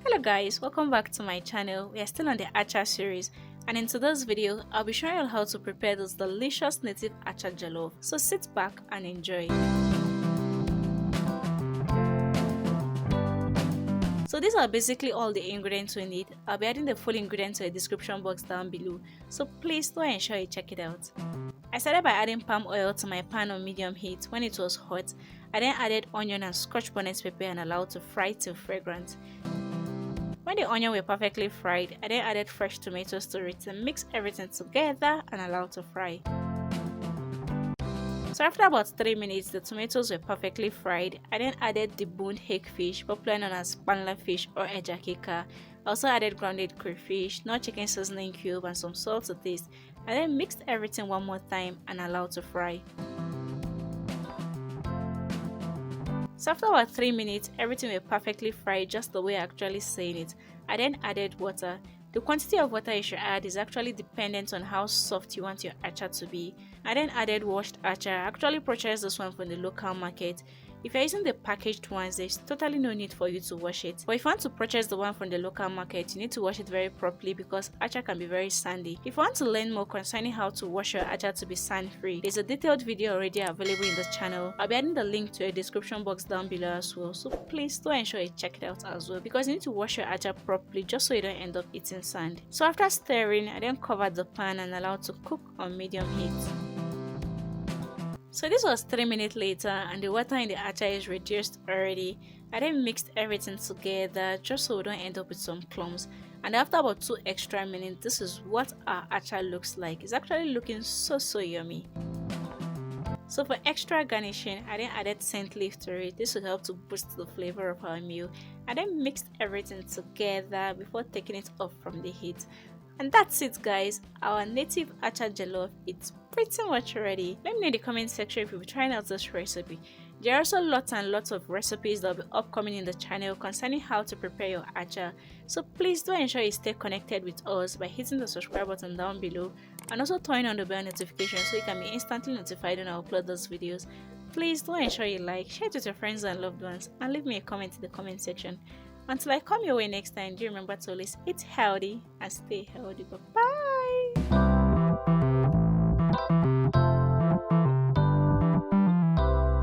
Hello guys, welcome back to my channel. We are still on the Acha series, and in today's video I'll be showing you how to prepare this delicious native Acha Jollof. So sit back and enjoy. So these are basically all the ingredients we need. I'll be adding the full ingredients to the description box down below, so please do ensure you check it out. I started by adding palm oil to my pan on medium heat. When it was hot, I then added onion and Scotch bonnet pepper and allowed to fry till fragrant. When the onion were perfectly fried, I then added fresh tomatoes to it and mix everything together and allow to fry. So after about 3 minutes, the tomatoes were perfectly fried. I then added the boned fish, popular known as Panla fish or ejakika. I also added grounded crayfish, not chicken seasoning cube, and some salt to taste. I then mixed everything one more time and allowed to fry. So after about 3 minutes, everything was perfectly fried just the way I actually saying it. I then added water. The quantity of water you should add is actually dependent on how soft you want your acha to be. I then added washed acha. I actually purchased this one from the local market. If you're using the packaged ones, there's totally no need for you to wash it. But if you want to purchase the one from the local market, you need to wash it very properly because acha can be very sandy. If you want to learn more concerning how to wash your acha to be sand free, there's a detailed video already available in the channel. I'll be adding the link to a description box down below as well, so please do ensure you check it out as well, because you need to wash your acha properly just so you don't end up eating sand. So after stirring, I then covered the pan and allowed to cook on medium heat. So this was 3 minutes later and the water in the acha is reduced already. I then mixed everything together just so we don't end up with some clumps. And after about 2 extra minutes, this is what our acha looks like. It's actually looking so yummy. So for extra garnishing, I then added scent leaf to it. This will help to boost the flavor of our meal. I then mixed everything together before taking it off from the heat. And that's it guys, our native Acha Jollof is pretty much ready. Let me know in the comment section if you'll be trying out this recipe. There are also lots and lots of recipes that will be upcoming in the channel concerning how to prepare your acha. So please do ensure you stay connected with us by hitting the subscribe button down below and also turn on the bell notification so you can be instantly notified when I upload those videos. Please do ensure you like, share it with your friends and loved ones, and leave me a comment in the comment section. Until I come your way next time, do remember to always eat healthy and stay healthy. Bye bye.